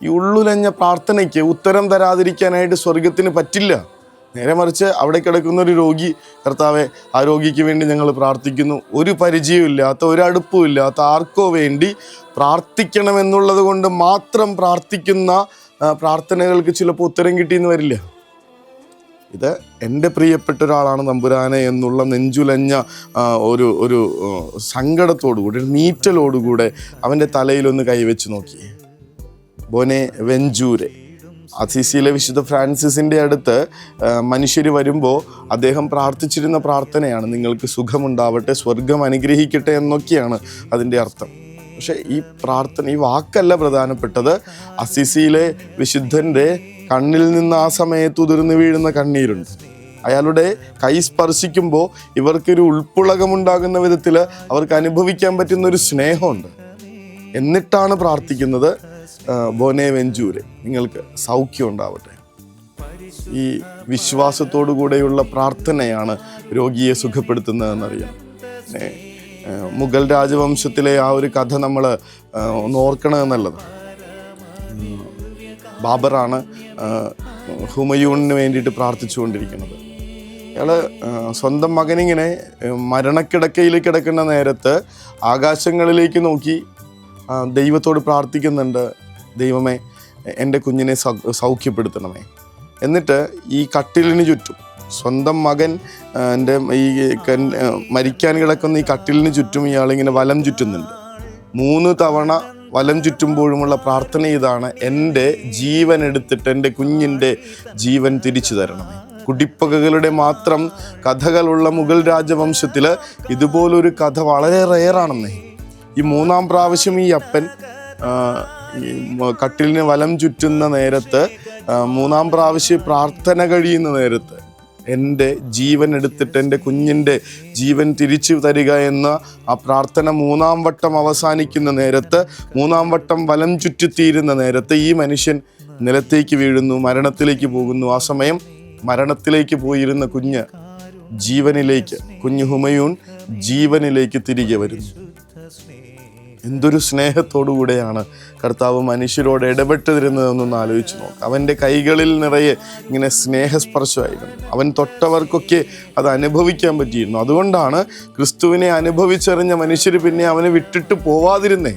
ഈ ഉള്ളുലഞ്ഞ പ്രാർത്ഥനയ്ക്ക് ഉത്തരം തരാതിരിക്കാനായിട്ട് സ്വർഗത്തിന് പറ്റില്ല. നേരെ മറിച്ച് അവിടെ കിടക്കുന്ന ഒരു രോഗി, കർത്താവെ ആ രോഗിക്ക് വേണ്ടി ഞങ്ങൾ പ്രാർത്ഥിക്കുന്നു, ഒരു പരിചയമില്ലാത്ത, ഒരു അടുപ്പമില്ലാത്ത ആർക്കോ വേണ്ടി പ്രാർത്ഥിക്കണമെന്നുള്ളത് കൊണ്ട് മാത്രം പ്രാർത്ഥിക്കുന്ന പ്രാർത്ഥനകൾക്ക് ചിലപ്പോൾ ഉത്തരം കിട്ടിയെന്ന് വരില്ല. ഇത് എൻ്റെ പ്രിയപ്പെട്ട ഒരാളാണ് തമ്പുരാനെ എന്നുള്ള നെഞ്ചുലഞ്ഞ ഒരു സങ്കടത്തോടുകൂടി, ഒരു നീറ്റലോടുകൂടെ അവൻ്റെ തലയിലൊന്ന് കൈവച്ച് നോക്കി. ബോനെ വെഞ്ചൂരെ, അസീസിയിലെ വിശുദ്ധ ഫ്രാൻസിസിൻ്റെ അടുത്ത് മനുഷ്യർ വരുമ്പോൾ അദ്ദേഹം പ്രാർത്ഥിച്ചിരുന്ന പ്രാർത്ഥനയാണ്, നിങ്ങൾക്ക് സുഖമുണ്ടാവട്ടെ, സ്വർഗം അനുഗ്രഹിക്കട്ടെ എന്നൊക്കെയാണ് അതിൻ്റെ അർത്ഥം. പക്ഷെ ഈ പ്രാർത്ഥന, ഈ വാക്കല്ല പ്രധാനപ്പെട്ടത്. അസീസിയിലെ വിശുദ്ധൻ്റെ കണ്ണിൽ നിന്ന് ആ സമയത്ത് ഉതിർന്നു വീഴുന്ന കണ്ണീരുണ്ട്. അയാളുടെ കൈ സ്പർശിക്കുമ്പോൾ ഇവർക്കൊരു ഉൾപ്പുളകമുണ്ടാകുന്ന വിധത്തിൽ അവർക്ക് അനുഭവിക്കാൻ പറ്റുന്ന ഒരു സ്നേഹമുണ്ട്. എന്നിട്ടാണ് പ്രാർത്ഥിക്കുന്നത്, ബോനെ വെഞ്ചൂരെ, നിങ്ങൾക്ക് സൗഖ്യം ഉണ്ടാവട്ടെ. ഈ വിശ്വാസത്തോടു കൂടെയുള്ള പ്രാർത്ഥനയാണ് രോഗിയെ സുഖപ്പെടുത്തുന്നതെന്നറിയാം. മുഗൾ രാജവംശത്തിലെ ആ ഒരു കഥ നമ്മൾ ഒന്ന് ഓർക്കണമെന്നുള്ളത്. ബാബറാണ് ഹുമയൂണിന് വേണ്ടിയിട്ട് പ്രാർത്ഥിച്ചുകൊണ്ടിരിക്കുന്നത്. അയാൾ സ്വന്തം മകനിങ്ങനെ മരണക്കിടക്കയിൽ കിടക്കുന്ന നേരത്ത് ആകാശങ്ങളിലേക്ക് നോക്കി ദൈവത്തോട് പ്രാർത്ഥിക്കുന്നുണ്ട്, ദൈവമേ എൻ്റെ കുഞ്ഞിനെ സൗഖ്യപ്പെടുത്തണമേ. എന്നിട്ട് ഈ കട്ടിലിന് ചുറ്റും, സ്വന്തം മകൻ എൻ്റെ ഈ മരിക്കാൻ കിടക്കുന്ന ഈ കട്ടിലിന് ചുറ്റും ഇയാളിങ്ങനെ വലം ചുറ്റുന്നുണ്ട്. 3 തവണ വലം ചുറ്റുമ്പോഴുമുള്ള പ്രാർത്ഥന ഇതാണ്, എൻ്റെ ജീവൻ എടുത്തിട്ട് എൻ്റെ കുഞ്ഞിൻ്റെ ജീവൻ തിരിച്ചു തരണമേ. കുടിപ്പകകളുടെ മാത്രം കഥകളുള്ള മുഗൾ രാജവംശത്തിൽ ഇതുപോലൊരു കഥ വളരെ റെയറാണെന്നേ. ഈ 3-ാം പ്രാവശ്യം ഈ അപ്പൻ കട്ടിലിന് വലം ചുറ്റുന്ന നേരത്ത്, 3-ാം പ്രാവശ്യം പ്രാർത്ഥന കഴിയുന്ന നേരത്ത്, എൻ്റെ ജീവൻ എടുത്തിട്ട് എൻ്റെ കുഞ്ഞിൻ്റെ ജീവൻ തിരിച്ചു തരിക എന്ന ആ പ്രാർത്ഥന 3-ാം വട്ടം അവസാനിക്കുന്ന നേരത്ത്, 3-ാം വട്ടം വലം ചുറ്റിത്തീരുന്ന നേരത്ത് ഈ മനുഷ്യൻ നിലത്തേക്ക് വീഴുന്നു, മരണത്തിലേക്ക് പോകുന്നു. ആ സമയം മരണത്തിലേക്ക് പോയിരുന്ന കുഞ്ഞ് ജീവനിലേക്ക്, കുഞ്ഞ് ഹുമയൂൺ ജീവനിലേക്ക് തിരികെ വരുന്നു. എന്തൊരു സ്നേഹത്തോടുകൂടെയാണ് കർത്താവ് മനുഷ്യരോട് ഇടപെട്ടിരുന്നതെന്നൊന്ന് ആലോചിച്ച് നോക്കാം. അവൻ്റെ കൈകളിൽ നിറയെ ഇങ്ങനെ സ്നേഹസ്പർശമായിരുന്നു. അവൻ തൊട്ടവർക്കൊക്കെ അത് അനുഭവിക്കാൻ പറ്റിയിരുന്നു. അതുകൊണ്ടാണ് ക്രിസ്തുവിനെ അനുഭവിച്ചറിഞ്ഞ മനുഷ്യർ പിന്നെ അവനെ വിട്ടിട്ട് പോവാതിരുന്നേ.